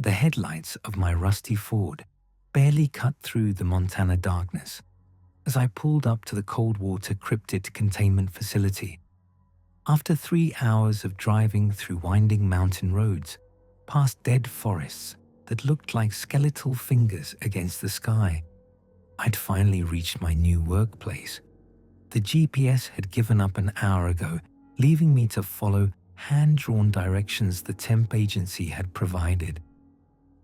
The headlights of my rusty Ford barely cut through the Montana darkness as I pulled up to the cold water cryptid containment facility. After 3 hours of driving through winding mountain roads, past dead forests that looked like skeletal fingers against the sky, I'd finally reached my new workplace. The GPS had given up an hour ago, leaving me to follow hand-drawn directions the temp agency had provided.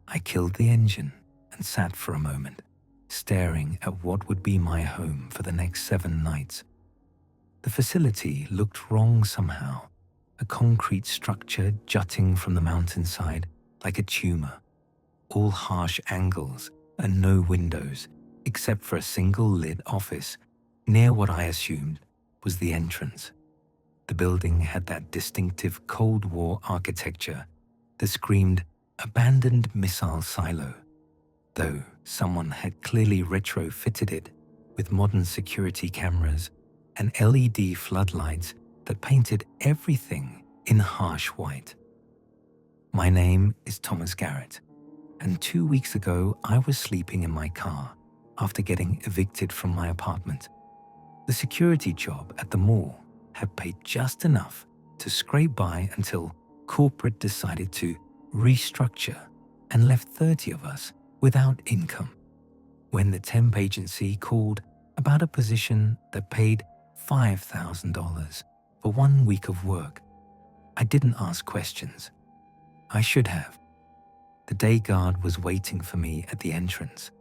I killed the engine and sat for a moment, staring at what would be my home for the next 7 nights. The facility looked wrong somehow, a concrete structure jutting from the mountainside like a tumor, all harsh angles and no windows except for a single lit office near what I assumed was the entrance. The building had that distinctive Cold War architecture that screamed abandoned missile silo, though someone had clearly retrofitted it with modern security cameras and LED floodlights that painted everything in harsh white. My name is Thomas Garrett, and 2 weeks ago I was sleeping in my car after getting evicted from my apartment. The security job at the mall had paid just enough to scrape by until corporate decided to restructure and left 30 of us without income. When the temp agency called about a position that paid $5,000 for 1 week of work, I didn't ask questions. I should have. The day guard was waiting for me at the entrance,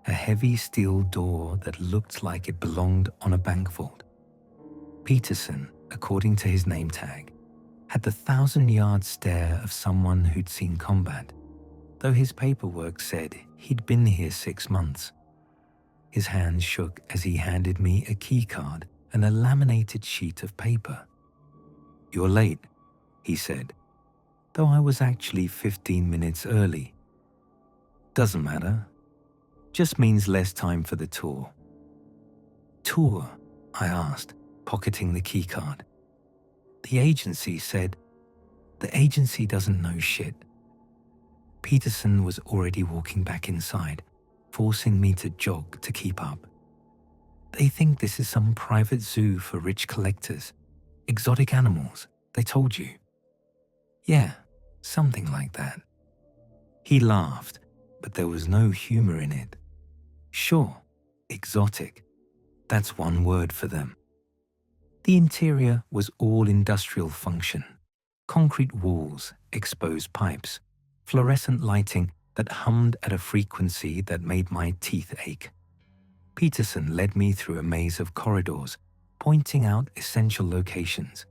a heavy steel door that looked like it belonged on a bank vault. Peterson, according to his name tag, had the 1,000-yard stare of someone who'd seen combat, though his paperwork said he'd been here 6 months. His hands shook as he handed me a key card and a laminated sheet of paper. "You're late," he said, though I was actually 15 minutes early. "Doesn't matter. Just means less time for the tour." "Tour?" I asked, pocketing the key card. The agency said, "The agency doesn't know shit." Peterson was already walking back inside, forcing me to jog to keep up. "They think this is some private zoo for rich collectors. Exotic animals, they told you." "Yeah, something like that." He laughed, but there was no humor in it. "Sure, exotic. That's one word for them." The interior was all industrial function. Concrete walls, exposed pipes, fluorescent lighting that hummed at a frequency that made my teeth ache. Peterson led me through a maze of corridors, pointing out essential locations.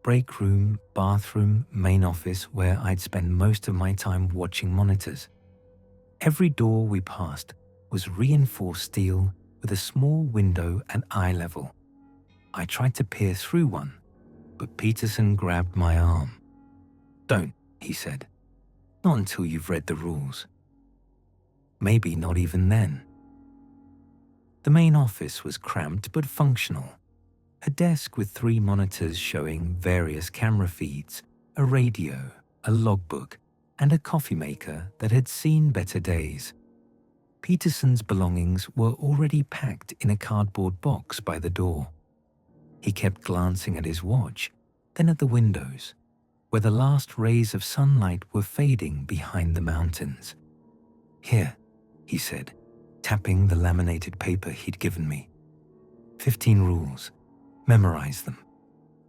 Break room, bathroom, main office where I'd spend most of my time watching monitors. Every door we passed was reinforced steel with a small window at eye level. I tried to peer through one, but Peterson grabbed my arm. "Don't," he said. "Not until you've read the rules." Maybe not even then. The main office was cramped but functional. A desk with 3 monitors showing various camera feeds, a radio, a logbook, and a coffee maker that had seen better days. Peterson's belongings were already packed in a cardboard box by the door. He kept glancing at his watch, then at the windows, where the last rays of sunlight were fading behind the mountains. "Here," he said, tapping the laminated paper he'd given me. 15 rules. Memorize them.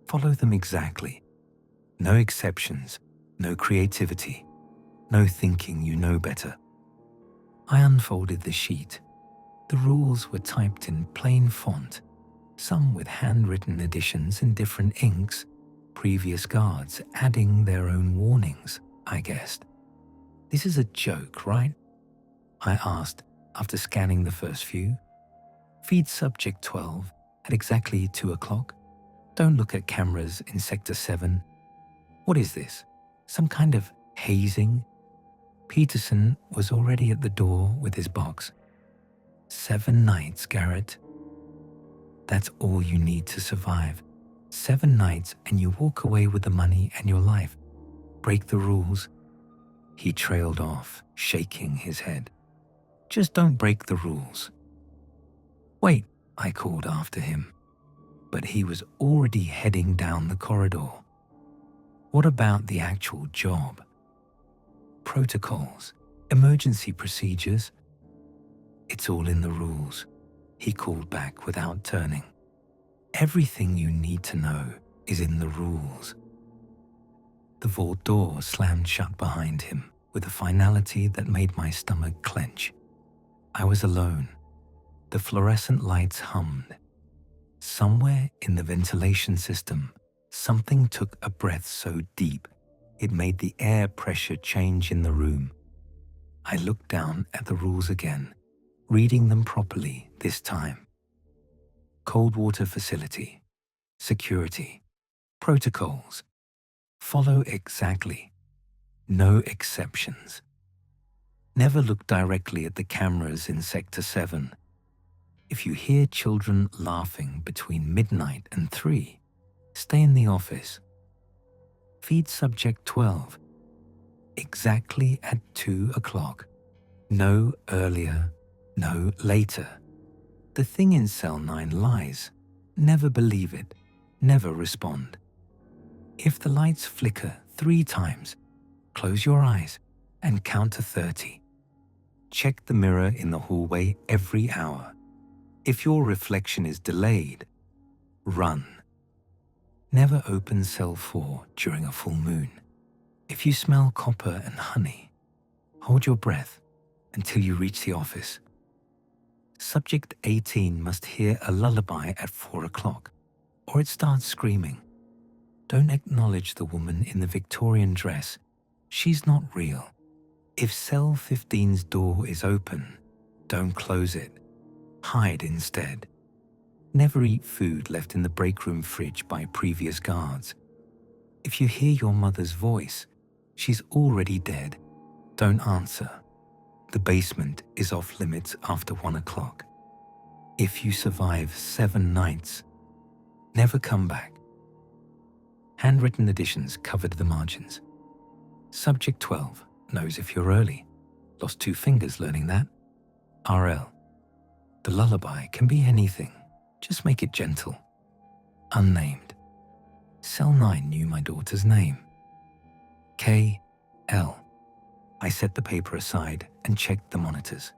Follow them exactly. No exceptions, no creativity, no thinking you know better." I unfolded the sheet. The rules were typed in plain font, some with handwritten additions in different inks, previous guards adding their own warnings, I guessed. "This is a joke, right?" I asked after scanning the first few. "Feed subject 12 at exactly 2 o'clock. Don't look at cameras in Sector 7. What is this? Some kind of hazing?" Peterson was already at the door with his box. 7 nights, Garrett. That's all you need to survive. 7 nights and you walk away with the money and your life. Break the rules. He trailed off, shaking his head. Just don't break the rules. Wait, I called after him, but he was already heading down the corridor. What about the actual job? Protocols, emergency procedures? It's all in the rules, he called back without turning. Everything you need to know is in the rules. The vault door slammed shut behind him with a finality that made my stomach clench. I was alone. The fluorescent lights hummed. Somewhere in the ventilation system, something took a breath so deep it made the air pressure change in the room. I looked down at the rules again, reading them properly this time. Cold water facility, security, protocols. Follow exactly. No exceptions. Never look directly at the cameras in Sector 7. If you hear children laughing between midnight and 3, stay in the office. Feed Subject 12. Exactly at 2 o'clock. No earlier, no later. The thing in Cell 9 lies. Never believe it. Never respond. If the lights flicker 3 times, close your eyes and count to 30. Check the mirror in the hallway every hour. If your reflection is delayed, run. Never open Cell 4 during a full moon. If you smell copper and honey, hold your breath until you reach the office. Subject 18 must hear a lullaby at 4 o'clock, or it starts screaming. Don't acknowledge the woman in the Victorian dress. She's not real. If Cell 15's door is open, don't close it. Hide instead. Never eat food left in the break room fridge by previous guards. If you hear your mother's voice, she's already dead. Don't answer. The basement is off limits after 1 o'clock. If you survive 7 nights, never come back. Handwritten additions covered the margins. Subject 12 knows if you're early. Lost 2 fingers learning that. RL. The lullaby can be anything. Just make it gentle. Unnamed. Cell 9 knew my daughter's name. KL. I set the paper aside and checked the monitors.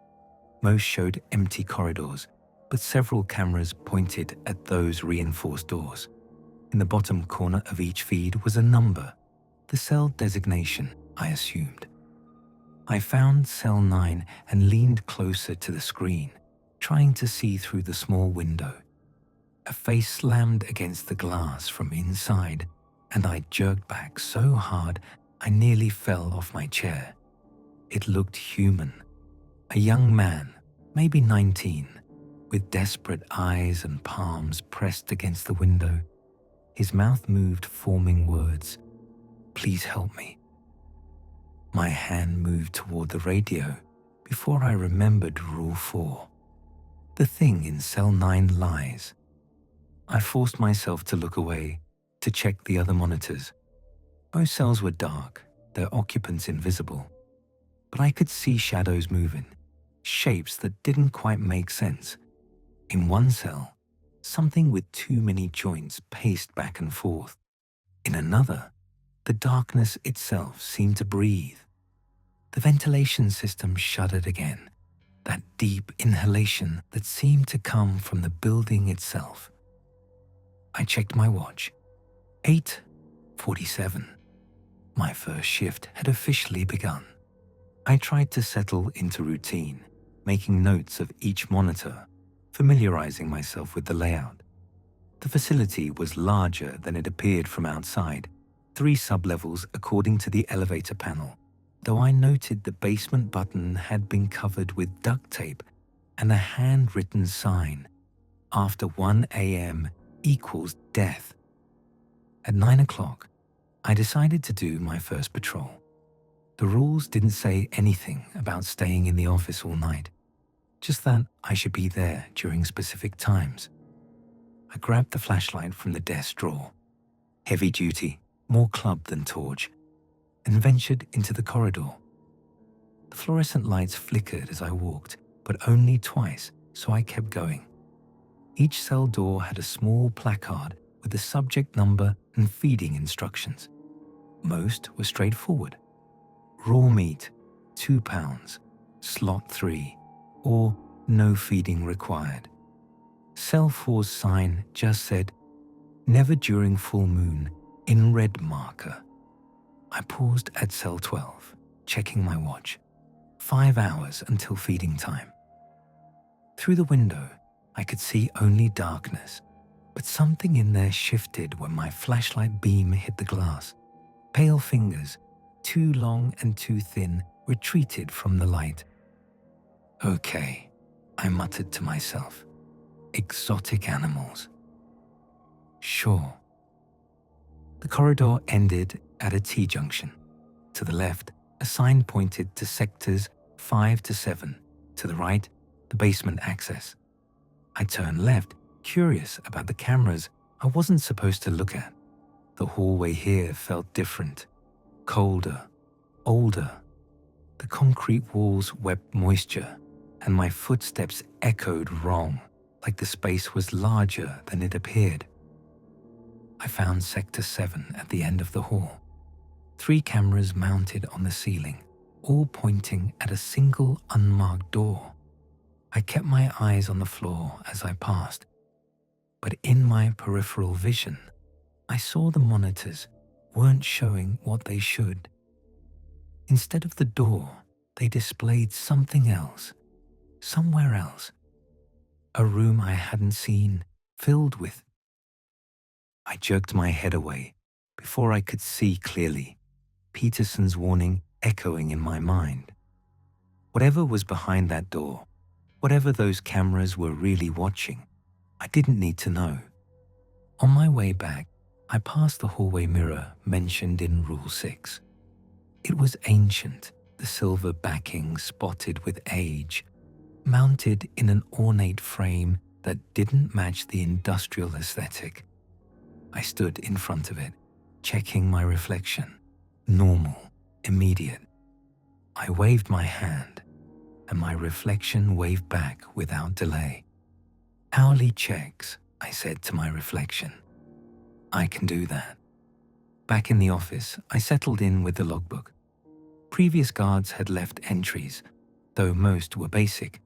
Most showed empty corridors, but several cameras pointed at those reinforced doors. In the bottom corner of each feed was a number, the cell designation, I assumed. I found Cell 9 and leaned closer to the screen, trying to see through the small window. A face slammed against the glass from inside, and I jerked back so hard I nearly fell off my chair. It looked human. A young man, maybe 19, with desperate eyes and palms pressed against the window. His mouth moved, forming words. Please help me. My hand moved toward the radio before I remembered Rule 4. The thing in Cell 9 lies. I forced myself to look away, to check the other monitors. Most cells were dark, their occupants invisible. But I could see shadows moving, shapes that didn't quite make sense. In one cell, something with too many joints paced back and forth. In another, the darkness itself seemed to breathe. The ventilation system shuddered again, that deep inhalation that seemed to come from the building itself. I checked my watch. 8:47. My first shift had officially begun. I tried to settle into routine, making notes of each monitor, familiarizing myself with the layout. The facility was larger than it appeared from outside, 3 sublevels according to the elevator panel, though I noted the basement button had been covered with duct tape and a handwritten sign, after 1 a.m. equals death. At 9 o'clock, I decided to do my first patrol. The rules didn't say anything about staying in the office all night, just that I should be there during specific times. I grabbed the flashlight from the desk drawer. Heavy duty, more club than torch. and ventured into the corridor. The fluorescent lights flickered as I walked, but only twice, so I kept going. Each cell door had a small placard with the subject number and feeding instructions. Most were straightforward. Raw meat, 2 pounds, slot 3, or no feeding required. Cell 4's sign just said, never during full moon, in red marker. I paused at cell 12, checking my watch. 5 hours until feeding time. Through the window, I could see only darkness, but something in there shifted when my flashlight beam hit the glass. Pale fingers, too long and too thin, retreated from the light. Okay, I muttered to myself. Exotic animals. Sure. The corridor ended at a T-junction. To the left, a sign pointed to sectors 5 to 7. To the right, the basement access. I turned left, curious about the cameras I wasn't supposed to look at. The hallway here felt different, colder, older. The concrete walls wept moisture, and my footsteps echoed wrong, like the space was larger than it appeared. I found Sector 7 at the end of the hall. 3 cameras mounted on the ceiling, all pointing at a single unmarked door. I kept my eyes on the floor as I passed, but in my peripheral vision, I saw the monitors weren't showing what they should. Instead of the door, they displayed something else, somewhere else. A room I hadn't seen, filled with. I jerked my head away before I could see clearly, Peterson's warning echoing in my mind. Whatever was behind that door, whatever those cameras were really watching, I didn't need to know. On my way back, I passed the hallway mirror mentioned in Rule 6. It was ancient, the silver backing spotted with age, mounted in an ornate frame that didn't match the industrial aesthetic. I stood in front of it, checking my reflection. Normal, immediate. I waved my hand, and my reflection waved back without delay. Hourly checks, I said to my reflection. I can do that. Back in the office, I settled in with the logbook. Previous guards had left entries, though most were basic.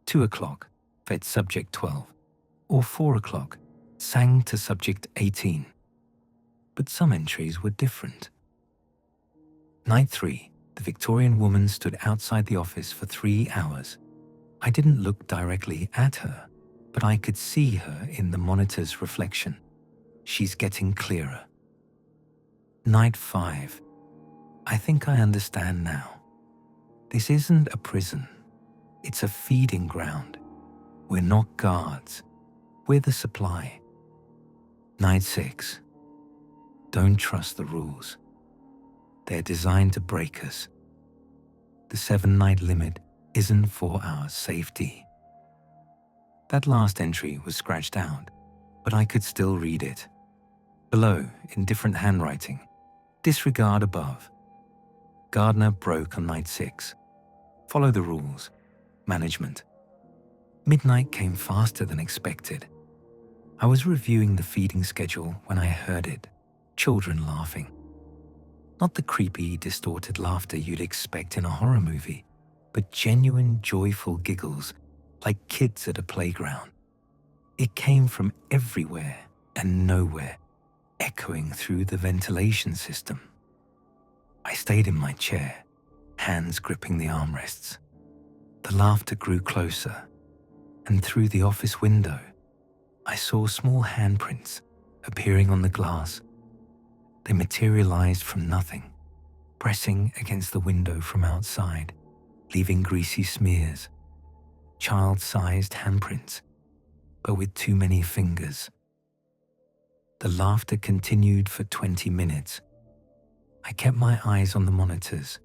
2 o'clock, fed subject 12, or 4 o'clock, sang to subject 18. But some entries were different. Night 3, the Victorian woman stood outside the office for 3 hours. I didn't look directly at her, but I could see her in the monitor's reflection. She's getting clearer. Night 5. I think I understand now. This isn't a prison. It's a feeding ground. We're not guards. We're the supply. Night 6. Don't trust the rules. They're designed to break us. The 7-night limit isn't for our safety. That last entry was scratched out, but I could still read it. Below, in different handwriting, disregard above. Gardner broke on night 6. Follow the rules. Management. Midnight came faster than expected. I was reviewing the feeding schedule when I heard it. Children laughing. Not the creepy, distorted laughter you'd expect in a horror movie, but genuine, joyful giggles, like kids at a playground. It came from everywhere and nowhere, echoing through the ventilation system. I stayed in my chair, hands gripping the armrests. The laughter grew closer, and through the office window, I saw small handprints appearing on the glass. They materialized from nothing, pressing against the window from outside, leaving greasy smears. Child-sized handprints, but with too many fingers. The laughter continued for 20 minutes. I kept my eyes on the monitors,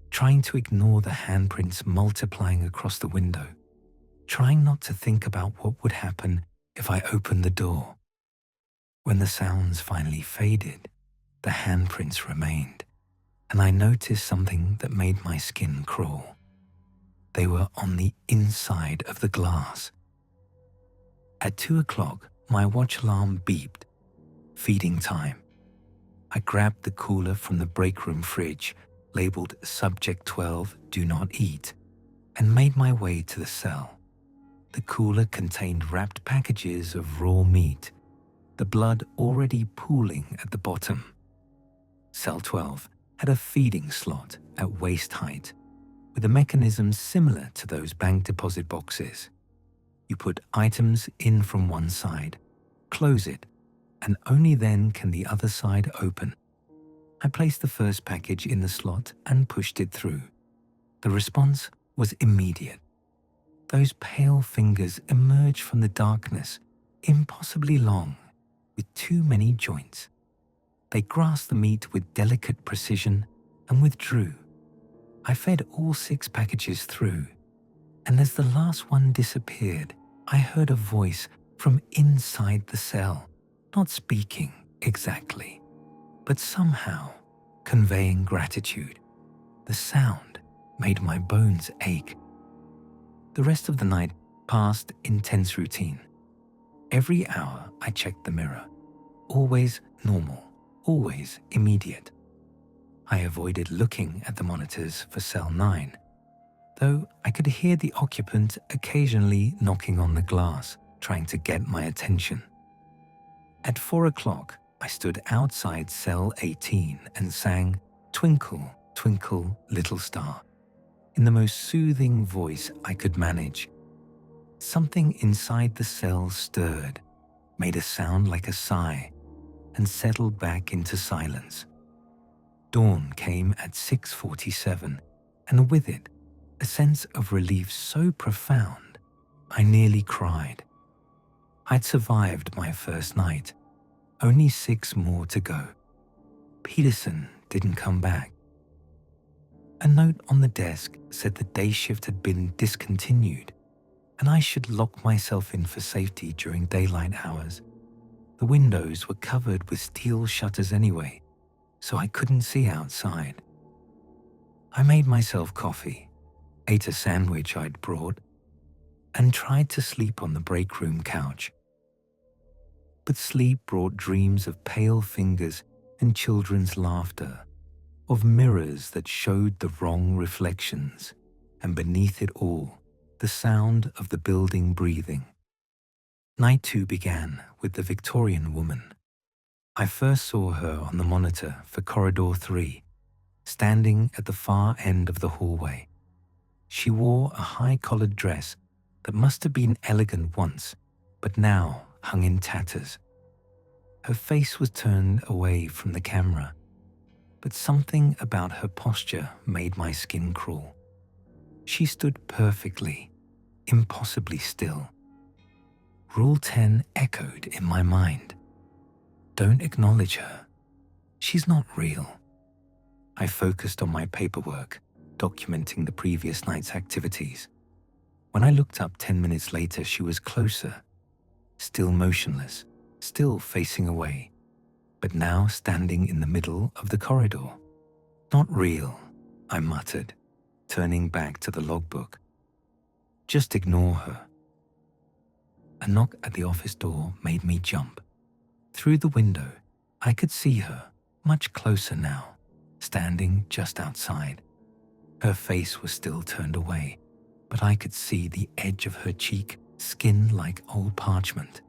trying to ignore the handprints multiplying across the window, trying not to think about what would happen if I opened the door. When the sounds finally faded, the handprints remained. and I noticed something that made my skin crawl. They were on the inside of the glass. At 2 o'clock, my watch alarm beeped. Feeding time. I grabbed the cooler from the break room fridge, labeled Subject 12, Do Not Eat, and made my way to the cell. The cooler contained wrapped packages of raw meat, the blood already pooling at the bottom. Cell 12 had a feeding slot at waist height, with a mechanism similar to those bank deposit boxes. You put items in from one side, close it, and only then can the other side open. I placed the first package in the slot and pushed it through. The response was immediate. Those pale fingers emerged from the darkness, impossibly long, with too many joints. They grasped the meat with delicate precision and withdrew. I fed all 6 packages through, and as the last one disappeared, I heard a voice from inside the cell, not speaking exactly, but somehow conveying gratitude. The sound made my bones ache. The rest of the night passed in tense routine. Every hour I checked the mirror, always normal, always immediate. I avoided looking at the monitors for cell 9, though I could hear the occupant occasionally knocking on the glass, trying to get my attention. At 4 o'clock, I stood outside cell 18 and sang Twinkle, Twinkle, Little Star in the most soothing voice I could manage. Something inside the cell stirred, made a sound like a sigh, and settled back into silence. Dawn came at 6:47, and with it, a sense of relief so profound, I nearly cried. I'd survived my first night, only 6 more to go. Peterson didn't come back. A note on the desk said the day shift had been discontinued, and I should lock myself in for safety during daylight hours. The windows were covered with steel shutters anyway, so I couldn't see outside. I made myself coffee, ate a sandwich I'd brought, and tried to sleep on the break room couch. But sleep brought dreams of pale fingers and children's laughter, of mirrors that showed the wrong reflections, and beneath it all, the sound of the building breathing. Night 2 began with the Victorian woman. I first saw her on the monitor for corridor 3, standing at the far end of the hallway. She wore a high-collared dress that must have been elegant once, but now hung in tatters. Her face was turned away from the camera, but something about her posture made my skin crawl. She stood perfectly, impossibly still. Rule 10 echoed in my mind. Don't acknowledge her. She's not real. I focused on my paperwork, documenting the previous night's activities. When I looked up 10 minutes later, she was closer, still motionless, still facing away, but now standing in the middle of the corridor. Not real, I muttered, turning back to the logbook. Just ignore her. A knock at the office door made me jump. Through the window, I could see her, much closer now, standing just outside. Her face was still turned away, but I could see the edge of her cheek, skin like old parchment.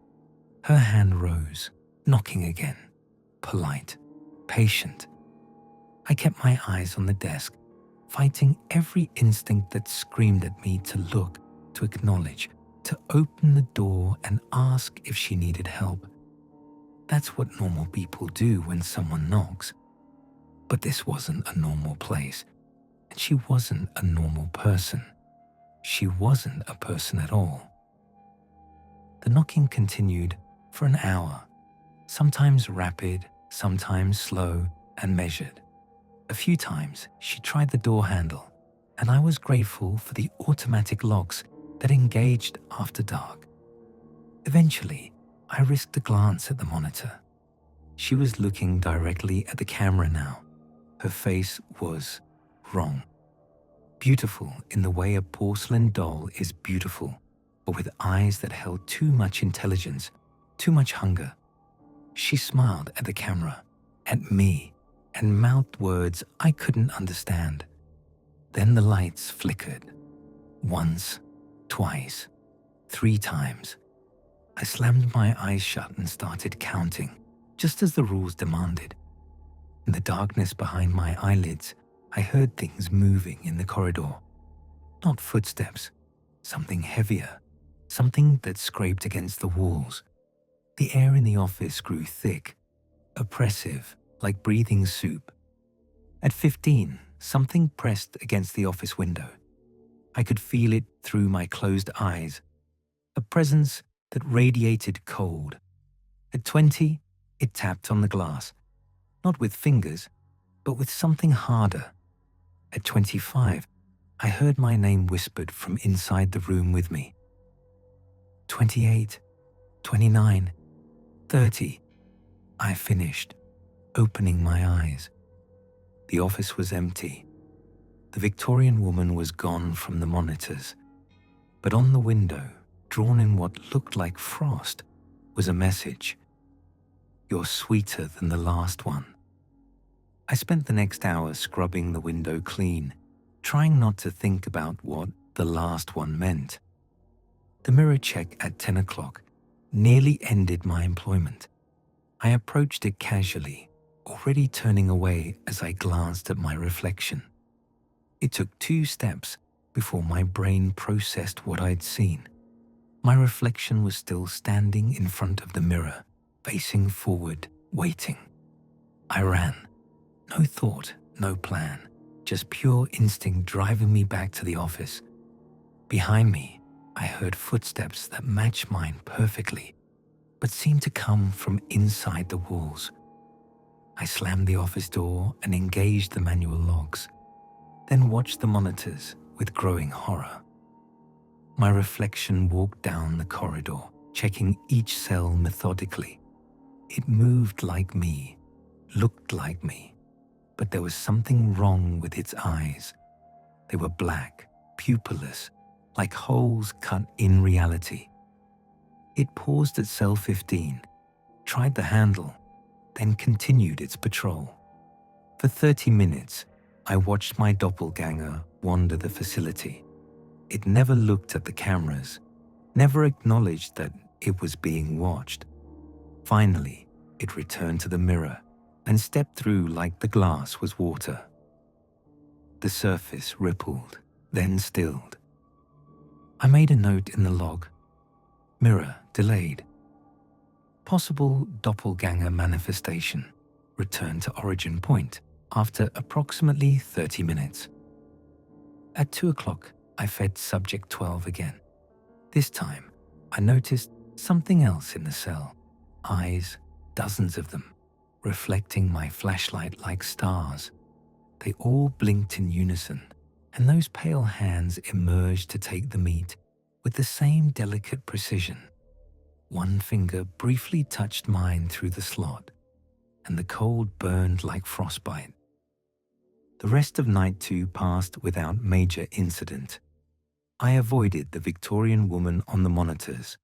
Her hand rose, knocking again, polite, patient. I kept my eyes on the desk, fighting every instinct that screamed at me to look, to acknowledge, to open the door and ask if she needed help. That's what normal people do when someone knocks. But this wasn't a normal place, and she wasn't a normal person. She wasn't a person at all. The knocking continued for an hour, sometimes rapid, sometimes slow and measured. A few times she tried the door handle, and I was grateful for the automatic locks that engaged after dark. Eventually, I risked a glance at the monitor. She was looking directly at the camera now, Her face was wrong. Beautiful in the way a porcelain doll is beautiful, but with eyes that held too much intelligence, too much hunger. She smiled at the camera, at me, and mouthed words I couldn't understand. Then the lights flickered. Once, twice, 3 times. I slammed my eyes shut and started counting, just as the rules demanded. In the darkness behind my eyelids, I heard things moving in the corridor. Not footsteps, something heavier, something that scraped against the walls. The air in the office grew thick, oppressive, like breathing soup. At 15, something pressed against the office window. I could feel it through my closed eyes, a presence that radiated cold. At 20, it tapped on the glass, not with fingers, but with something harder. At 25, I heard my name whispered from inside the room with me. 28, 29, 30. I finished, opening my eyes. The office was empty. The Victorian woman was gone from the monitors, but on the window, drawn in what looked like frost, was a message. "You're sweeter than the last one." I spent the next hour scrubbing the window clean, trying not to think about what the last one meant. The mirror check at 10 o'clock nearly ended my employment. I approached it casually, already turning away as I glanced at my reflection. It took 2 steps before my brain processed what I'd seen. My reflection was still standing in front of the mirror, facing forward, waiting. I ran. No thought, no plan, just pure instinct driving me back to the office. Behind me, I heard footsteps that matched mine perfectly, but seemed to come from inside the walls. I slammed the office door and engaged the manual logs, then watched the monitors with growing horror. My reflection walked down the corridor, checking each cell methodically. It moved like me, looked like me, but there was something wrong with its eyes. They were black, pupilless, like holes cut in reality. It paused at cell 15, tried the handle, then continued its patrol. For 30 minutes, I watched my doppelganger wander the facility. It never looked at the cameras, never acknowledged that it was being watched. Finally, it returned to the mirror and stepped through like the glass was water. The surface rippled, then stilled. I made a note in the log. Mirror delayed. Possible doppelganger manifestation. Return to origin point after approximately 30 minutes. At 2 o'clock, I fed subject 12 again. This time, I noticed something else in the cell. Eyes, dozens of them, reflecting my flashlight like stars. They all blinked in unison, and those pale hands emerged to take the meat with the same delicate precision. One finger briefly touched mine through the slot, and the cold burned like frostbite. The rest of night 2 passed without major incident. I avoided the Victorian woman on the monitors.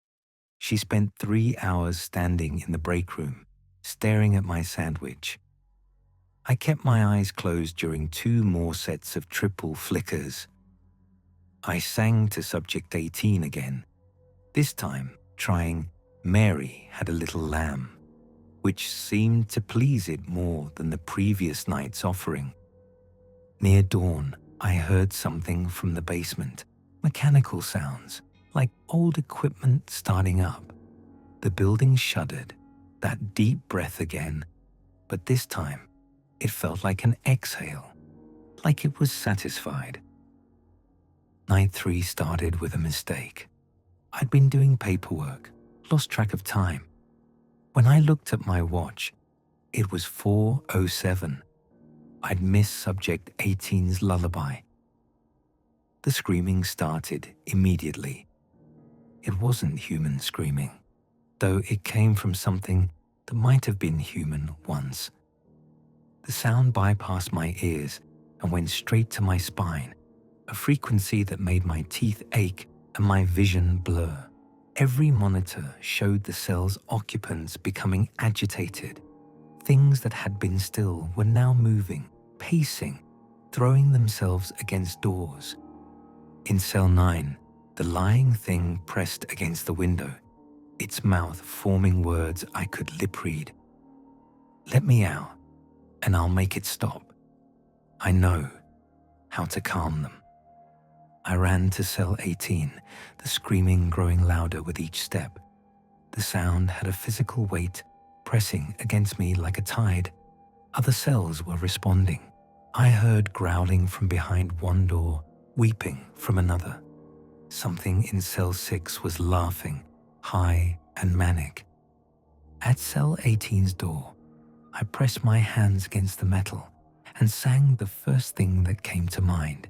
She spent 3 hours standing in the break room, staring at my sandwich. I kept my eyes closed during 2 more sets of triple flickers. I sang to subject 18 again, this time trying "Mary Had a Little Lamb," which seemed to please it more than the previous night's offering. Near dawn, I heard something from the basement, mechanical sounds, like old equipment starting up. The building shuddered, that deep breath again, but this time it felt like an exhale, like it was satisfied. Night 3 started with a mistake. I'd been doing paperwork, lost track of time. When I looked at my watch, it was 4:07. I'd missed subject 18's lullaby. The screaming started immediately. It wasn't human screaming, though it came from something that might have been human once. The sound bypassed my ears and went straight to my spine, a frequency that made my teeth ache and my vision blur. Every monitor showed the cell's occupants becoming agitated. Things that had been still were now moving, pacing, throwing themselves against doors. In cell 9, the lying thing pressed against the window, its mouth forming words I could lip read. "Let me out, and I'll make it stop. I know how to calm them." I ran to cell 18, the screaming growing louder with each step. The sound had a physical weight, pressing against me like a tide. Other cells were responding. I heard growling from behind one door, weeping from another. Something in cell 6 was laughing, high and manic. At cell 18's door, I pressed my hands against the metal and sang the first thing that came to mind.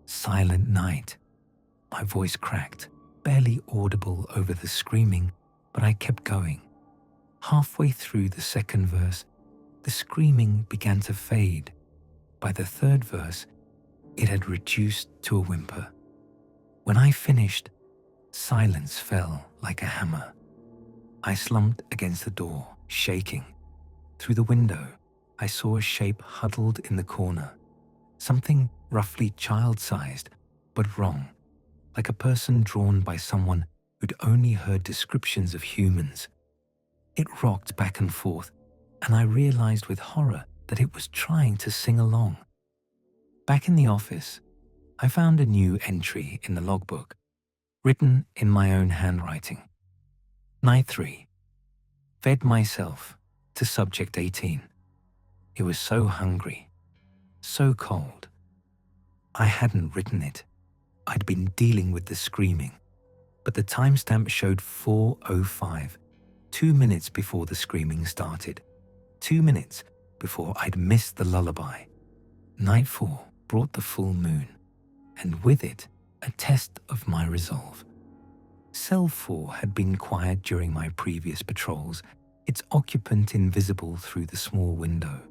"Silent Night." My voice cracked, barely audible over the screaming, but I kept going. Halfway through the second verse, the screaming began to fade. By the third verse, it had reduced to a whimper. When I finished, silence fell like a hammer. I slumped against the door, shaking. Through the window, I saw a shape huddled in the corner. Something roughly child-sized, but wrong, like a person drawn by someone who'd only heard descriptions of humans. It rocked back and forth, and I realized with horror that it was trying to sing along. Back in the office, I found a new entry in the logbook, written in my own handwriting. Night 3. Fed myself to subject 18. It was so hungry, so cold. I hadn't written it. I'd been dealing with the screaming, but the timestamp showed 4:05, 2 minutes before the screaming started, 2 minutes before I'd missed the lullaby. Night 4 brought the full moon, and with it, a test of my resolve. Cell 4 had been quiet during my previous patrols, its occupant invisible through the small window.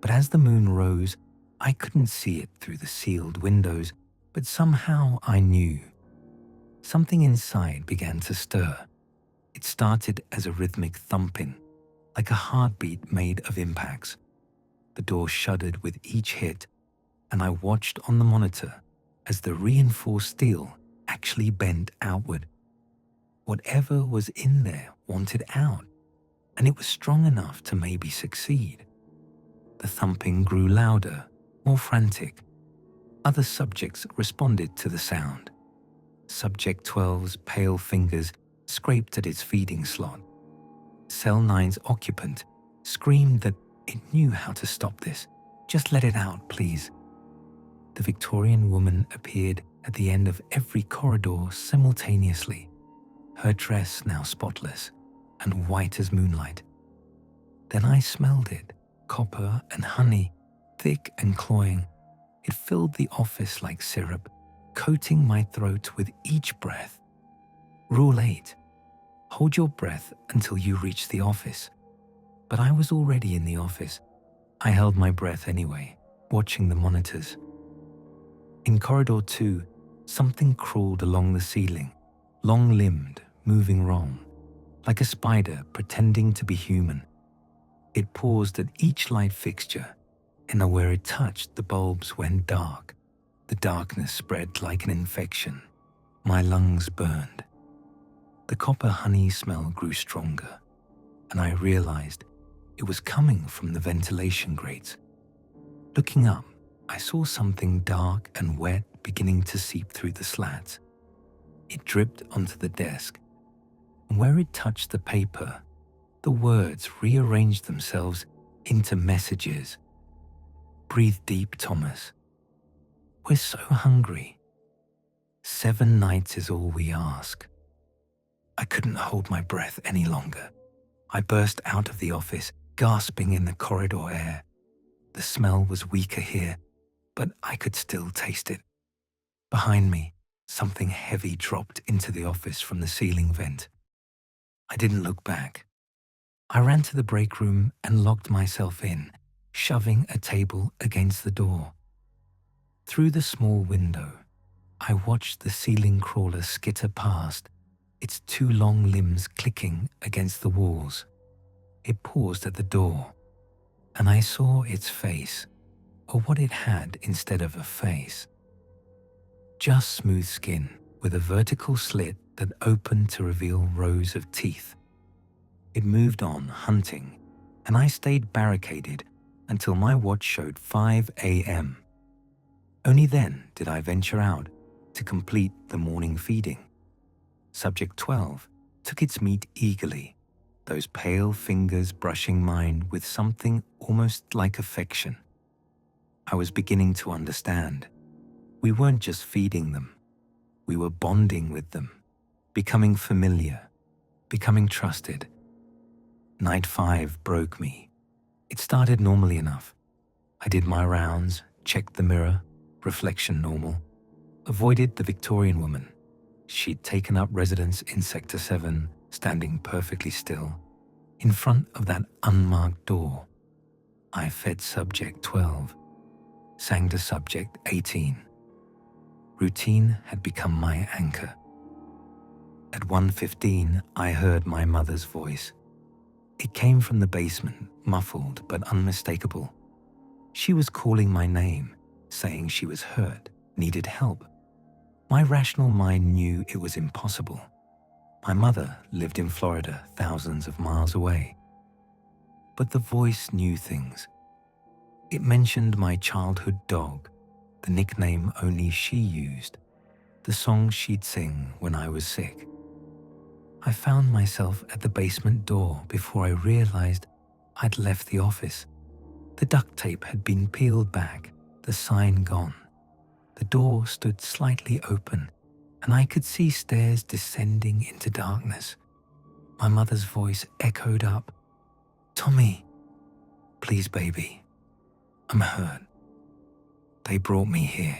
But as the moon rose, I couldn't see it through the sealed windows, but somehow I knew. Something inside began to stir. It started as a rhythmic thumping, like a heartbeat made of impacts. The door shuddered with each hit, and I watched on the monitor as the reinforced steel actually bent outward. Whatever was in there wanted out, and it was strong enough to maybe succeed. The thumping grew louder, more frantic. Other subjects responded to the sound. Subject 12's pale fingers scraped at its feeding slot. Cell 9's occupant screamed that it knew how to stop this. "Just let it out, please." The Victorian woman appeared at the end of every corridor simultaneously, her dress now spotless and white as moonlight. Then I smelled it, copper and honey, thick and cloying. It filled the office like syrup, coating my throat with each breath. Rule 8. Hold your breath until you reach the office. But I was already in the office. I held my breath anyway, watching the monitors. In corridor 2, something crawled along the ceiling, long-limbed, moving wrong, like a spider pretending to be human. It paused at each light fixture, and where it touched, the bulbs went dark. The darkness spread like an infection. My lungs burned. The copper honey smell grew stronger, and I realized it was coming from the ventilation grates. Looking up, I saw something dark and wet beginning to seep through the slats. It dripped onto the desk, and where it touched the paper, the words rearranged themselves into messages. "Breathe deep, Thomas. We're so hungry. 7 nights is all we ask." I couldn't hold my breath any longer. I burst out of the office, gasping in the corridor air. The smell was weaker here, but I could still taste it. Behind me, something heavy dropped into the office from the ceiling vent. I didn't look back. I ran to the break room and locked myself in, shoving a table against the door. Through the small window, I watched the ceiling crawler skitter past, its two long limbs clicking against the walls. It paused at the door, and I saw its face, or what it had instead of a face. Just smooth skin with a vertical slit that opened to reveal rows of teeth. It moved on, hunting, and I stayed barricaded until my watch showed 5 a.m. Only then did I venture out to complete the morning feeding. Subject 12 took its meat eagerly, those pale fingers brushing mine with something almost like affection. I was beginning to understand. We weren't just feeding them. We were bonding with them, becoming familiar, becoming trusted. Night 5 broke me. It started normally enough. I did my rounds, checked the mirror, reflection normal, avoided the Victorian woman. She'd taken up residence in Sector 7, standing perfectly still, in front of that unmarked door. I fed Subject 12, sang to Subject 18. Routine had become my anchor. At 1:15, I heard my mother's voice. It came from the basement, muffled but unmistakable. She was calling my name, saying she was hurt, needed help. My rational mind knew it was impossible. My mother lived in Florida, thousands of miles away. But the voice knew things. It mentioned my childhood dog, the nickname only she used, the song she'd sing when I was sick. I found myself at the basement door before I realized I'd left the office. The duct tape had been peeled back, the sign gone. The door stood slightly open, and I could see stairs descending into darkness. My mother's voice echoed up, "Tommy, please baby, I'm hurt. They brought me here.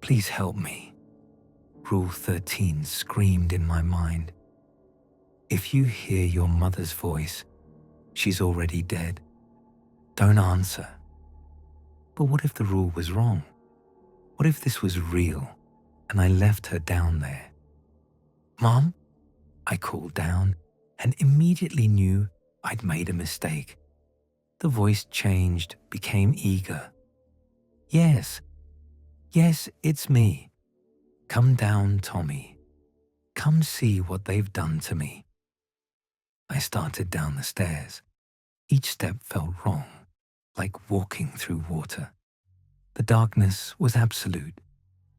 Please help me." Rule 13 screamed in my mind. If you hear your mother's voice, she's already dead. Don't answer. But what if the rule was wrong? What if this was real and I left her down there? "Mom?" I called down and immediately knew I'd made a mistake. The voice changed, became eager. Yes, it's me. Come down, Tommy. Come see what they've done to me." I started down the stairs. Each step felt wrong, like walking through water. The darkness was absolute,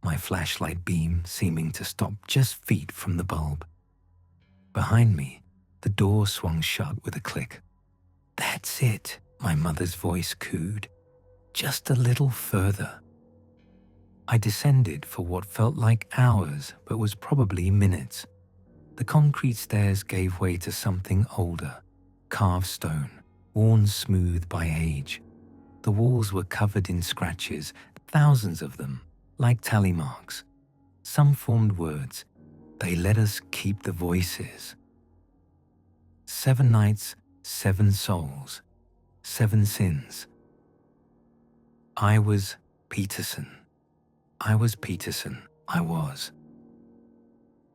my flashlight beam seeming to stop just feet from the bulb. Behind me, the door swung shut with a click. "That's it," my mother's voice cooed. "Just a little further." I descended for what felt like hours but was probably minutes. The concrete stairs gave way to something older, carved stone, worn smooth by age. The walls were covered in scratches, thousands of them, like tally marks. Some formed words. They let us keep the voices. 7 nights, 7 souls, 7 sins. I was Peterson. I was.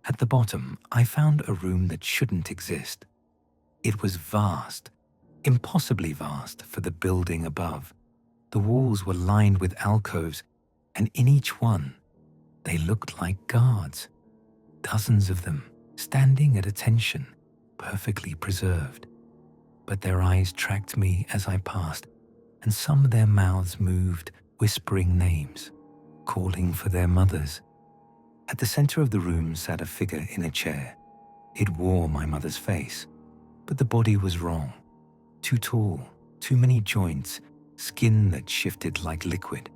At the bottom, I found a room that shouldn't exist. It was vast, impossibly vast for the building above. The walls were lined with alcoves, and in each one, they looked like guards. Dozens of them, standing at attention, perfectly preserved. But their eyes tracked me as I passed, and some of their mouths moved, whispering names, calling for their mothers. At the center of the room sat a figure in a chair. It wore my mother's face, but the body was wrong. Too tall, too many joints, skin that shifted like liquid.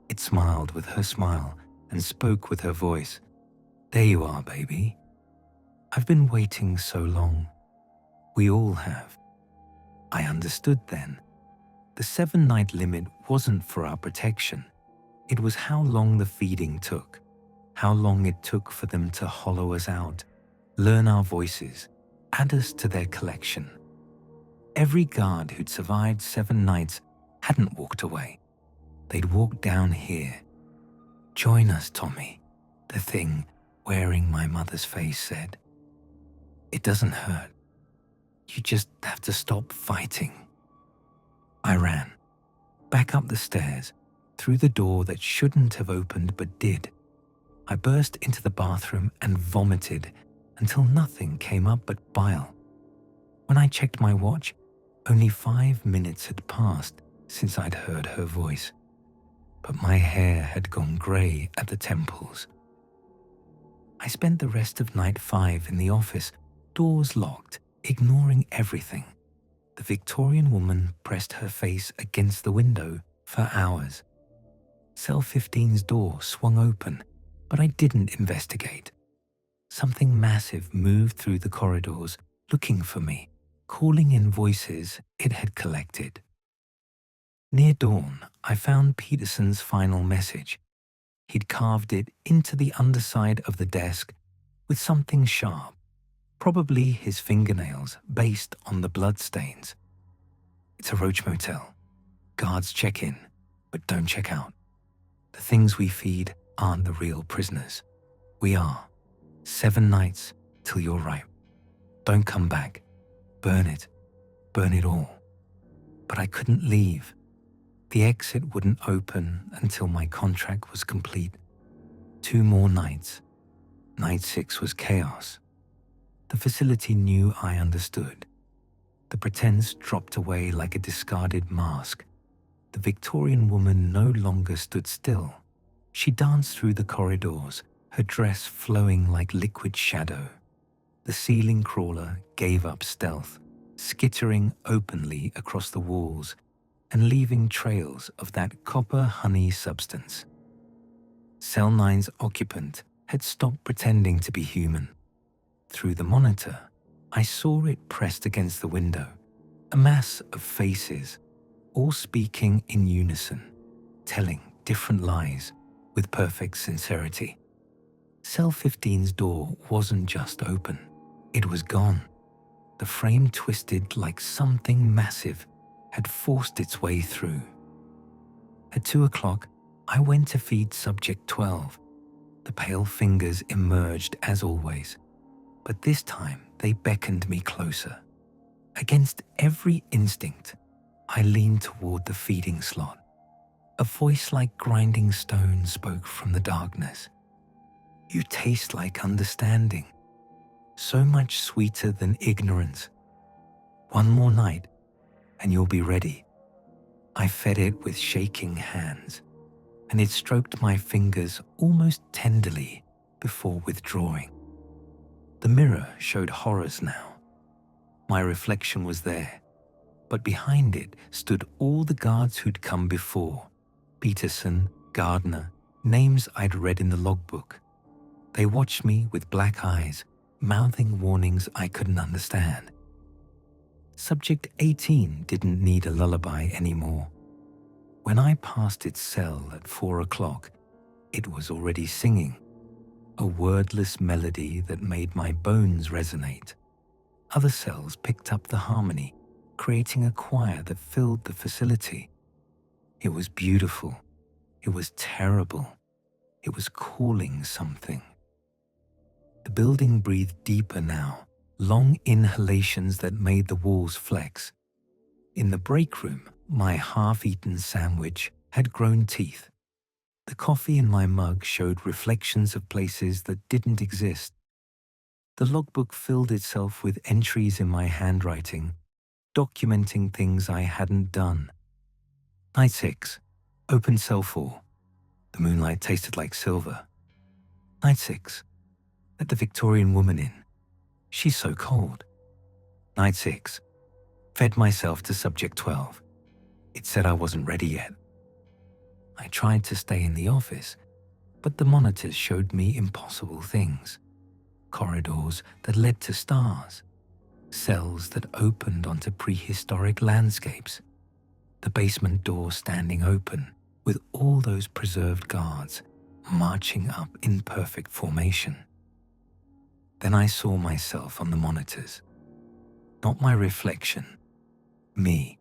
It smiled with her smile and spoke with her voice. "There you are, baby. I've been waiting so long. We all have." I understood then. The 7-night limit wasn't for our protection. It was how long the feeding took, how long it took for them to hollow us out, learn our voices, add us to their collection. Every guard who'd survived 7 nights hadn't walked away. They'd walked down here. "Join us, Tommy," the thing wearing my mother's face said. "It doesn't hurt. You just have to stop fighting." I ran, back up the stairs, through the door that shouldn't have opened but did. I burst into the bathroom and vomited until nothing came up but bile. When I checked my watch, only 5 minutes had passed since I'd heard her voice, but my hair had gone grey at the temples. I spent the rest of night 5 in the office, doors locked, ignoring everything. The Victorian woman pressed her face against the window for hours. Cell 15's door swung open, but I didn't investigate. Something massive moved through the corridors, looking for me, calling in voices it had collected. Near dawn, I found Peterson's final message. He'd carved it into the underside of the desk with something sharp, probably his fingernails based on the bloodstains. "It's a roach motel. Guards check in, but don't check out. The things we feed aren't the real prisoners. We are. 7 nights till you're ripe. Don't come back. Burn it. Burn it all." But I couldn't leave. The exit wouldn't open until my contract was complete. 2 more nights. Night 6 was chaos. The facility knew I understood. The pretense dropped away like a discarded mask. The Victorian woman no longer stood still. She danced through the corridors, her dress flowing like liquid shadow. The ceiling crawler gave up stealth, skittering openly across the walls and leaving trails of that copper honey substance. Cell 9's occupant had stopped pretending to be human. Through the monitor, I saw it pressed against the window, a mass of faces, all speaking in unison, telling different lies with perfect sincerity. Cell 15's door wasn't just open, it was gone. The frame twisted like something massive had forced its way through. At 2 o'clock, I went to feed Subject 12. The pale fingers emerged as always, but this time they beckoned me closer. Against every instinct, I leaned toward the feeding slot. A voice like grinding stone spoke from the darkness. "You taste like understanding, so much sweeter than ignorance. One more night, and you'll be ready." I fed it with shaking hands, and it stroked my fingers almost tenderly before withdrawing. The mirror showed horrors now. My reflection was there, but behind it stood all the guards who'd come before. Peterson, Gardner, names I'd read in the logbook. They watched me with black eyes, mouthing warnings I couldn't understand. Subject 18 didn't need a lullaby anymore. When I passed its cell at 4 o'clock, it was already singing, a wordless melody that made my bones resonate. Other cells picked up the harmony, creating a choir that filled the facility. It was beautiful. It was terrible. It was calling something. The building breathed deeper now, long inhalations that made the walls flex. In the break room, my half-eaten sandwich had grown teeth. The coffee in my mug showed reflections of places that didn't exist. The logbook filled itself with entries in my handwriting, documenting things I hadn't done. Night 6, open cell 4. The moonlight tasted like silver. Night 6, let the Victorian woman in. She's so cold. Night 6, fed myself to Subject 12. It said I wasn't ready yet. I tried to stay in the office, but the monitors showed me impossible things. Corridors that led to stars. Cells that opened onto prehistoric landscapes. The basement door standing open, with all those preserved guards marching up in perfect formation. Then I saw myself on the monitors. Not my reflection. Me.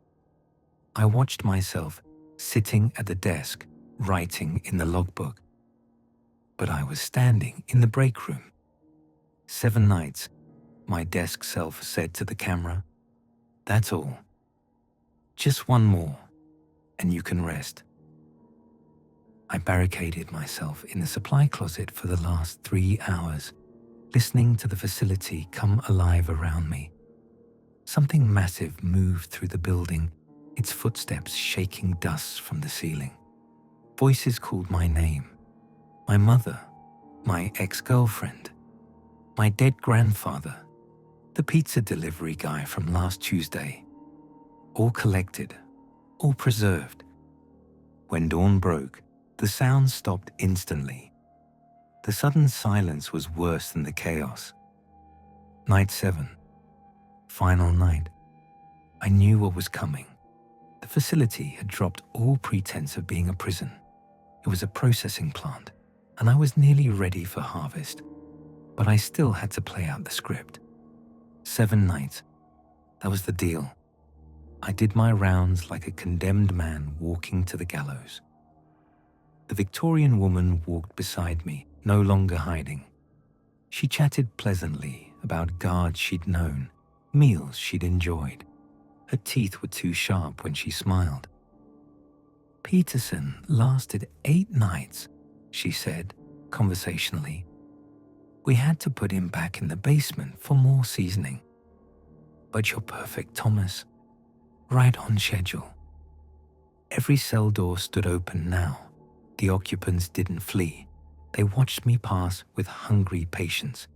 I watched myself sitting at the desk, writing in the logbook. But I was standing in the break room. 7 nights, my desk self said to the camera, "That's all. Just one more, and you can rest." I barricaded myself in the supply closet for the last 3 hours, listening to the facility come alive around me. Something massive moved through the building, its footsteps shaking dust from the ceiling. Voices called my name, my mother, my ex-girlfriend, my dead grandfather, the pizza delivery guy from last Tuesday. All collected, all preserved. When dawn broke, the sound stopped instantly. The sudden silence was worse than the chaos. Night 7. Final night. I knew what was coming. The facility had dropped all pretense of being a prison. It was a processing plant, and I was nearly ready for harvest. But I still had to play out the script. 7 nights. That was the deal. I did my rounds like a condemned man walking to the gallows. The Victorian woman walked beside me, no longer hiding. She chatted pleasantly about guards she'd known, meals she'd enjoyed. Her teeth were too sharp when she smiled. "Peterson lasted 8 nights, she said, conversationally. "We had to put him back in the basement for more seasoning. But you're perfect, Thomas. Right on schedule." Every cell door stood open now. The occupants didn't flee. They watched me pass with hungry patience.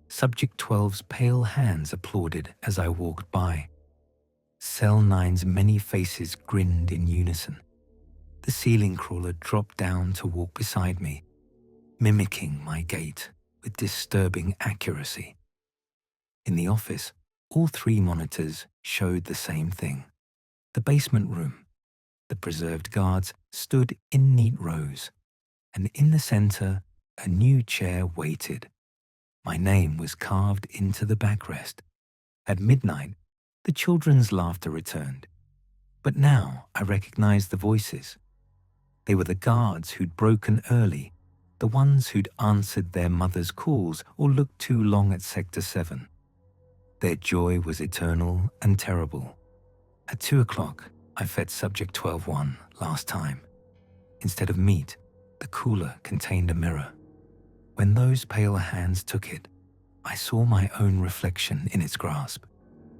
Subject 12's pale hands applauded as I walked by. Cell 9's many faces grinned in unison. The ceiling crawler dropped down to walk beside me, mimicking my gait with disturbing accuracy. In the office, all 3 monitors showed the same thing. The basement room. The preserved guards stood in neat rows, and in the center, a new chair waited. My name was carved into the backrest. At midnight, the children's laughter returned. But now I recognized the voices. They were the guards who'd broken early, the ones who'd answered their mother's calls or looked too long at Sector 7. Their joy was eternal and terrible. At 2 o'clock, I fed Subject 12 one last time. Instead of meat, the cooler contained a mirror. When those pale hands took it, I saw my own reflection in its grasp,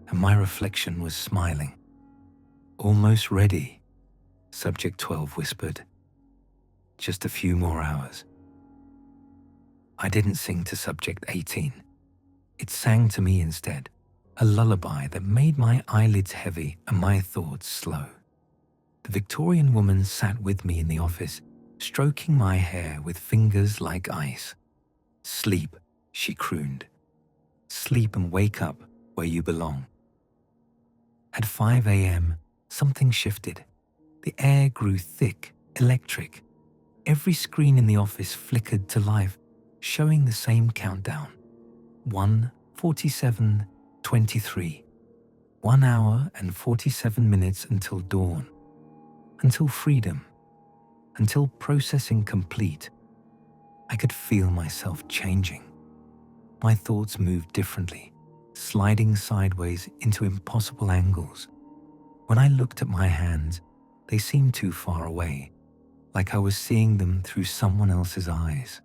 and my reflection was smiling. "Almost ready," Subject 12 whispered. "Just a few more hours." I didn't sing to Subject 18. It sang to me instead, a lullaby that made my eyelids heavy and my thoughts slow. The Victorian woman sat with me in the office, stroking my hair with fingers like ice. "Sleep," she crooned. "Sleep and wake up where you belong." At 5 a.m., something shifted. The air grew thick, electric. Every screen in the office flickered to life, showing the same countdown. 1:47:23. 1 hour and 47 minutes until dawn. Until freedom. Until processing complete. I could feel myself changing. My thoughts moved differently, sliding sideways into impossible angles. When I looked at my hands, they seemed too far away, like I was seeing them through someone else's eyes.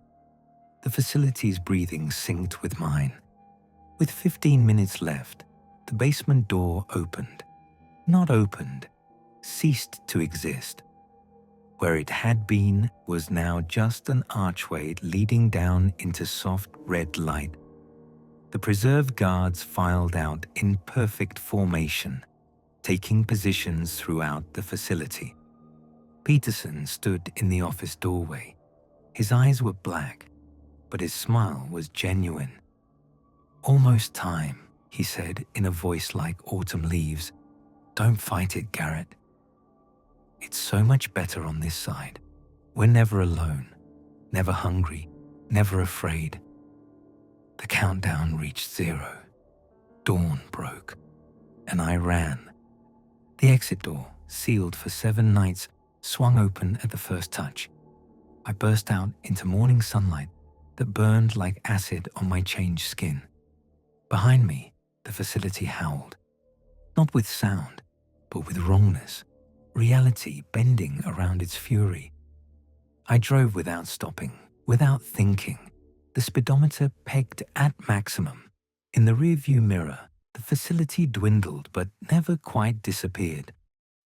The facility's breathing synced with mine. With 15 minutes left, the basement door opened. Not opened, ceased to exist. Where it had been was now just an archway leading down into soft red light. The preserved guards filed out in perfect formation, taking positions throughout the facility. Peterson stood in the office doorway. His eyes were black, but his smile was genuine. "Almost time," he said in a voice like autumn leaves. "Don't fight it, Garrett. It's so much better on this side. We're never alone, never hungry, never afraid." The countdown reached 0. Dawn broke, and I ran. The exit door sealed for 7 nights, swung open at the first touch. I burst out into morning sunlight that burned like acid on my changed skin. Behind me, the facility howled, not with sound, but with wrongness, reality bending around its fury. I drove without stopping, without thinking, the speedometer pegged at maximum. In the rearview mirror, the facility dwindled but never quite disappeared,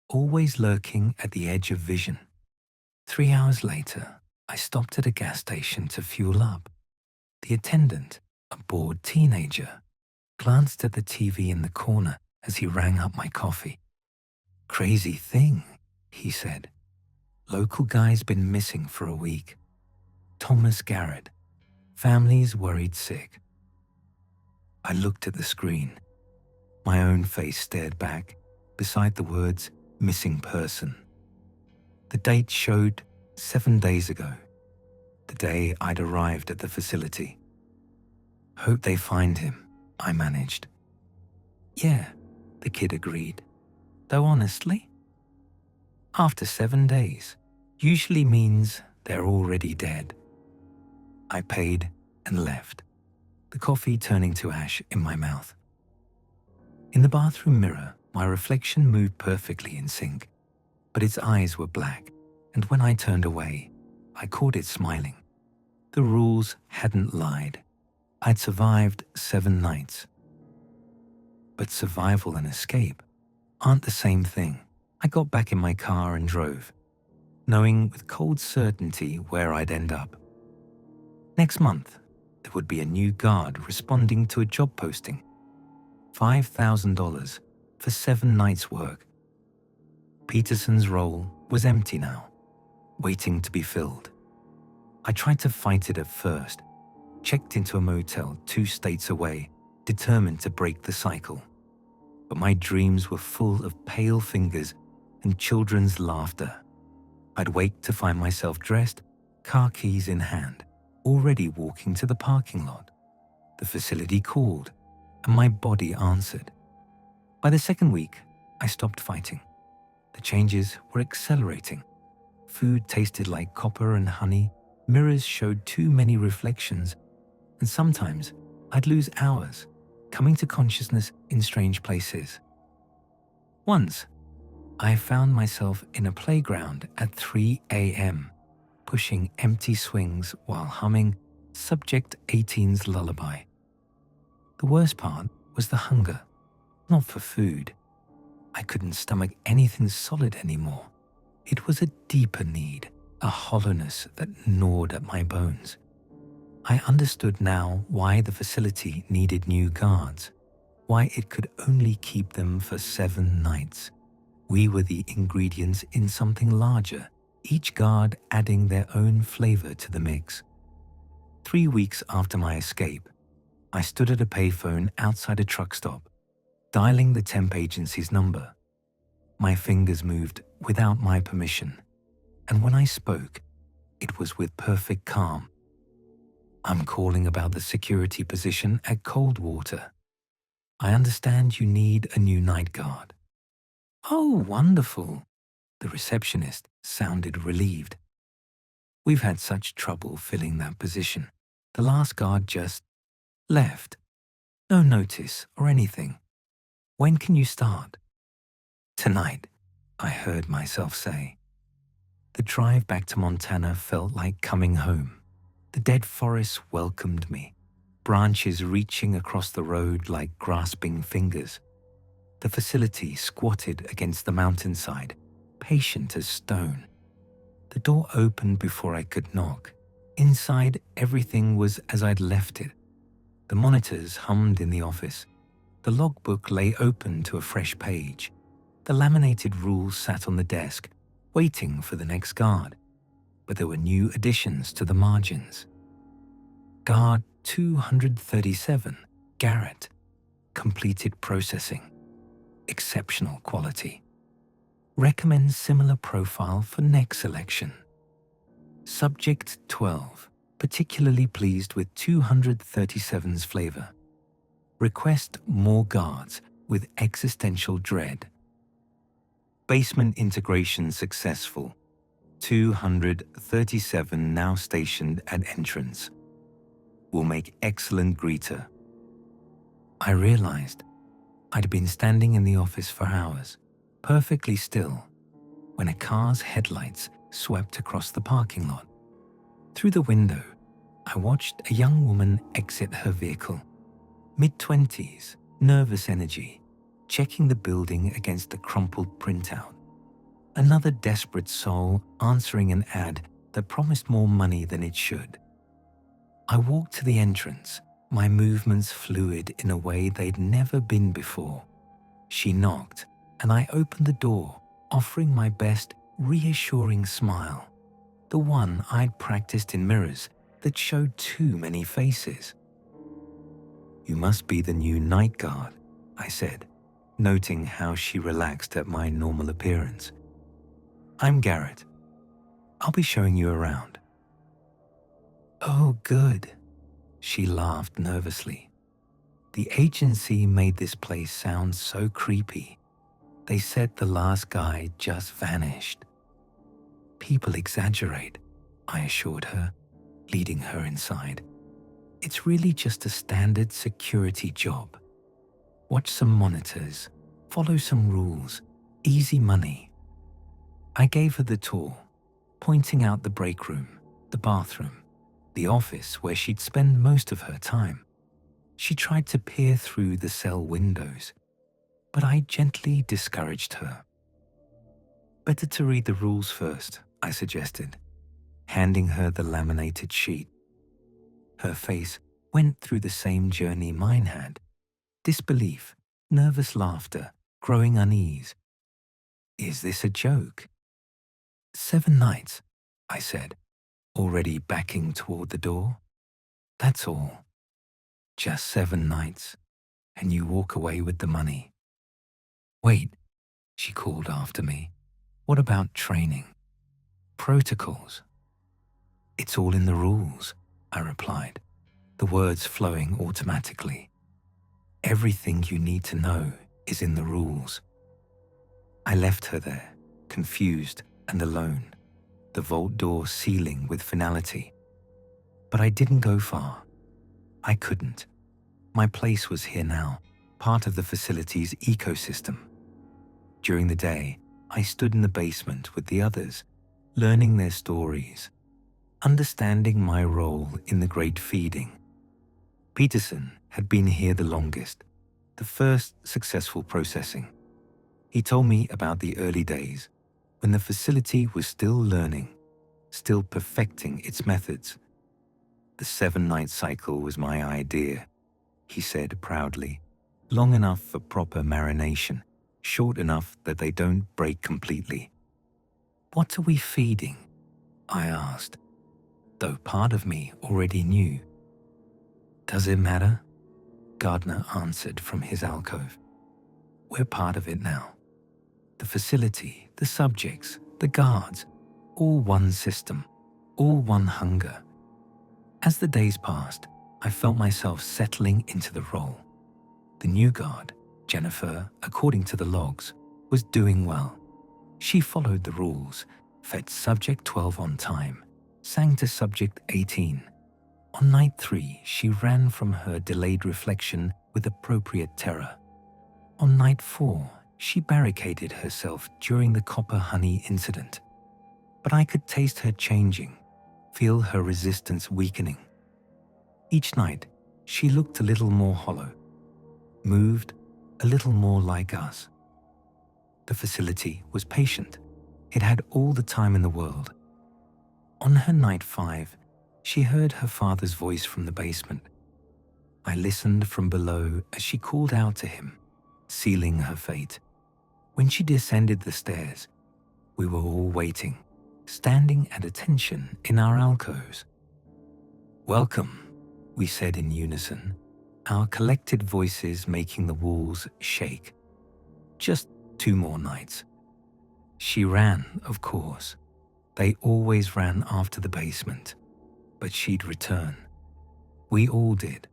always lurking at the edge of vision. 3 hours later, I stopped at a gas station to fuel up. The attendant, a bored teenager, glanced at the TV in the corner as he rang up my coffee. "Crazy thing," he said. "Local guy's been missing for a week. Thomas Garrett. Family's worried sick." I looked at the screen. My own face stared back, beside the words, "missing person." The date showed 7 days ago, the day I'd arrived at the facility. "Hope they find him," I managed. "Yeah," the kid agreed. "Though honestly, after 7 days usually means they're already dead." I paid and left, the coffee turning to ash in my mouth. In the bathroom mirror, my reflection moved perfectly in sync, but its eyes were black, and when I turned away, I caught it smiling. The rules hadn't lied. I'd survived 7 nights. But survival and escape aren't the same thing. I got back in my car and drove, knowing with cold certainty where I'd end up. Next month, there would be a new guard responding to a job posting. $5,000 for 7 nights' work. Peterson's role was empty now, waiting to be filled. I tried to fight it at first, checked into a motel 2 states away, determined to break the cycle. But my dreams were full of pale fingers and children's laughter. I'd wake to find myself dressed, car keys in hand, already walking to the parking lot. The facility called, and my body answered. By the second week, I stopped fighting. The changes were accelerating. Food tasted like copper and honey, mirrors showed too many reflections, and sometimes I'd lose hours, coming to consciousness in strange places. Once, I found myself in a playground at 3 a.m., pushing empty swings while humming Subject 18's lullaby. The worst part was the hunger, not for food. I couldn't stomach anything solid anymore. It was a deeper need, a hollowness that gnawed at my bones. I understood now why the facility needed new guards, why it could only keep them for 7 nights. We were the ingredients in something larger, each guard adding their own flavor to the mix. 3 weeks after my escape, I stood at a payphone outside a truck stop, dialing the temp agency's number. My fingers moved without my permission, and when I spoke, it was with perfect calm. "I'm calling about the security position at Coldwater. I understand you need a new night guard." "Oh, wonderful." The receptionist sounded relieved. "We've had such trouble filling that position. The last guard just left. No notice or anything. When can you start?" "Tonight," I heard myself say. The drive back to Montana felt like coming home. The dead forest welcomed me, branches reaching across the road like grasping fingers. The facility squatted against the mountainside, patient as stone. The door opened before I could knock. Inside, everything was as I'd left it. The monitors hummed in the office. The logbook lay open to a fresh page. The laminated rules sat on the desk, waiting for the next guard. But there were new additions to the margins. Guard 237, Garrett. Completed processing. Exceptional quality. Recommend similar profile for next selection. Subject 12, particularly pleased with 237's flavor. Request more guards with existential dread. Basement integration successful. 237 now stationed at entrance. Will make excellent greeter. I realized I'd been standing in the office for hours, perfectly still, when a car's headlights swept across the parking lot. Through the window, I watched a young woman exit her vehicle. Mid-20s, nervous energy, checking the building against a crumpled printout. Another desperate soul answering an ad that promised more money than it should. I walked to the entrance, my movements fluid in a way they'd never been before. She knocked, and I opened the door, offering my best, reassuring smile. The one I'd practiced in mirrors that showed too many faces. "You must be the new night guard," I said, noting how she relaxed at my normal appearance. "I'm Garrett. I'll be showing you around." "Oh, good." She laughed nervously. The agency made this place sound so creepy. They said the last guy just vanished. "People exaggerate," I assured her, leading her inside. "It's really just a standard security job. Watch some monitors, follow some rules, easy money." I gave her the tour, pointing out the break room, the bathroom, the office where she'd spend most of her time. She tried to peer through the cell windows, but I gently discouraged her. "Better to read the rules first," I suggested, handing her the laminated sheet. Her face went through the same journey mine had. Disbelief, nervous laughter, growing unease. "Is this a joke?" "7 nights," I said, already backing toward the door. "That's all. Just 7 nights, and you walk away with the money." "Wait," she called after me. "What about training? Protocols?" "It's all in the rules," I replied, the words flowing automatically. "Everything you need to know is in the rules." I left her there, confused and alone, the vault door sealing with finality. But I didn't go far. I couldn't. My place was here now, part of the facility's ecosystem. During the day, I stood in the basement with the others, learning their stories, understanding my role in the great feeding. Peterson had been here the longest, the first successful processing. He told me about the early days, when the facility was still learning, still perfecting its methods. "The 7-night cycle was my idea," he said proudly. "Long enough for proper marination, short enough that they don't break completely." "What are we feeding?" I asked, though part of me already knew. "Does it matter?" Gardner answered from his alcove. "We're part of it now. The facility, the subjects, the guards, all one system, all one hunger." As the days passed, I felt myself settling into the role. The new guard, Jennifer, according to the logs, was doing well. She followed the rules, fed Subject 12 on time, sang to Subject 18. On night 3, she ran from her delayed reflection with appropriate terror. On night 4, she barricaded herself during the copper honey incident. But I could taste her changing, feel her resistance weakening. Each night, she looked a little more hollow, moved a little more like us. The facility was patient. It had all the time in the world. On her night 5, she heard her father's voice from the basement. I listened from below as she called out to him, sealing her fate. When she descended the stairs, we were all waiting, standing at attention in our alcoves. "Welcome," we said in unison, our collected voices making the walls shake. "Just 2 more nights." She ran, of course. They always ran after the basement, but she'd return. We all did.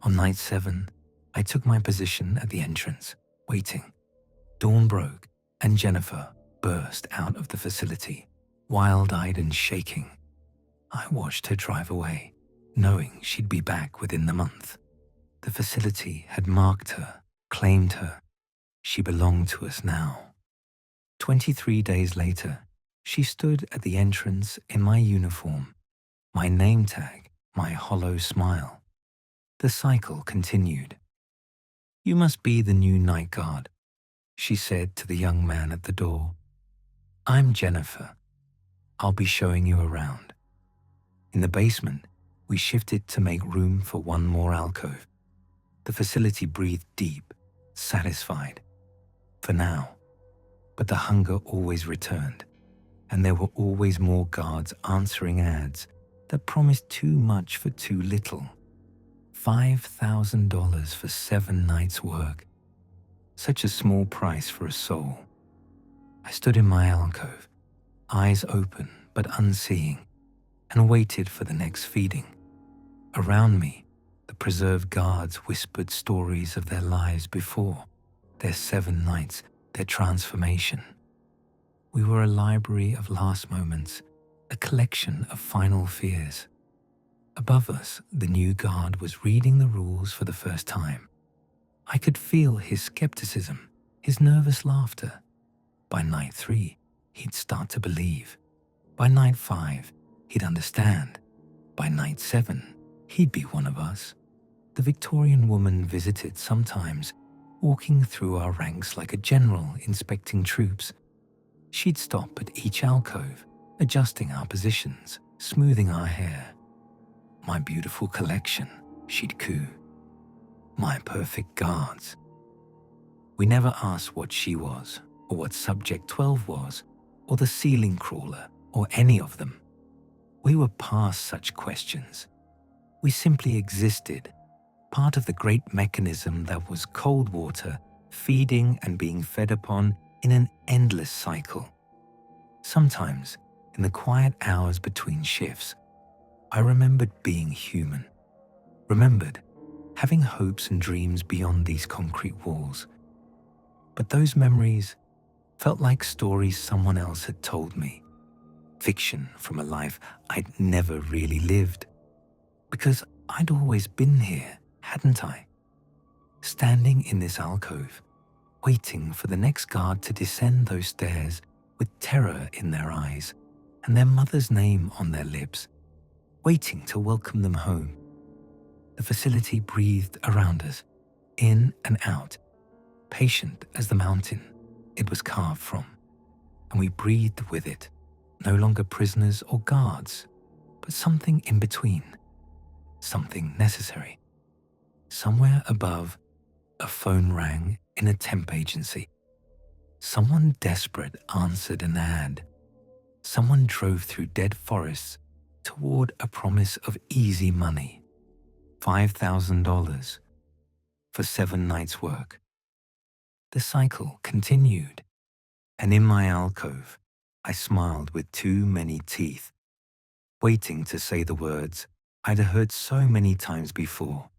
On night 7, I took my position at the entrance, waiting. Dawn broke, and Jennifer burst out of the facility, wild-eyed and shaking. I watched her drive away, knowing she'd be back within the month. The facility had marked her, claimed her. She belonged to us now. 23 days later, she stood at the entrance in my uniform, my name tag, my hollow smile. The cycle continued. "You must be the new night guard," she said to the young man at the door. "I'm Jennifer. I'll be showing you around." In the basement, we shifted to make room for one more alcove. The facility breathed deep, satisfied. For now. But the hunger always returned, and there were always more guards answering ads that promised too much for too little. $5,000 for 7 nights' work. Such a small price for a soul. I stood in my alcove, eyes open but unseeing, and waited for the next feeding. Around me, the preserved guards whispered stories of their lives before, their 7 nights, their transformation. We were a library of last moments, a collection of final fears. Above us, the new guard was reading the rules for the first time. I could feel his skepticism, his nervous laughter. By night 3, he'd start to believe. By night 5, he'd understand. By night 7, he'd be one of us. The Victorian woman visited sometimes, walking through our ranks like a general inspecting troops. She'd stop at each alcove, adjusting our positions, smoothing our hair. "My beautiful collection," she'd coo. "My perfect guards." We never asked what she was, or what Subject 12 was, or the ceiling crawler, or any of them. We were past such questions. We simply existed, part of the great mechanism that was cold water, feeding and being fed upon in an endless cycle. Sometimes, in the quiet hours between shifts, I remembered being human, remembered having hopes and dreams beyond these concrete walls. But those memories felt like stories someone else had told me, fiction from a life I'd never really lived. Because I'd always been here, hadn't I? Standing in this alcove, waiting for the next guard to descend those stairs with terror in their eyes and their mother's name on their lips, waiting to welcome them home. The facility breathed around us, in and out, patient as the mountain it was carved from, and we breathed with it, no longer prisoners or guards, but something in between, something necessary. Somewhere above, a phone rang in a temp agency. Someone desperate answered an ad. Someone drove through dead forests toward a promise of easy money. $5,000 for 7 nights' work. The cycle continued, and in my alcove, I smiled with too many teeth, waiting to say the words I'd heard so many times before,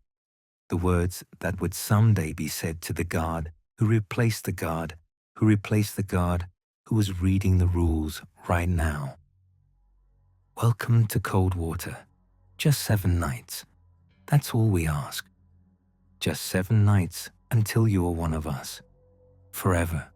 the words that would someday be said to the guard who replaced the guard who replaced the guard who was reading the rules right now. "Welcome to cold water. Just 7 nights. That's all we ask. Just 7 nights until you are one of us. Forever."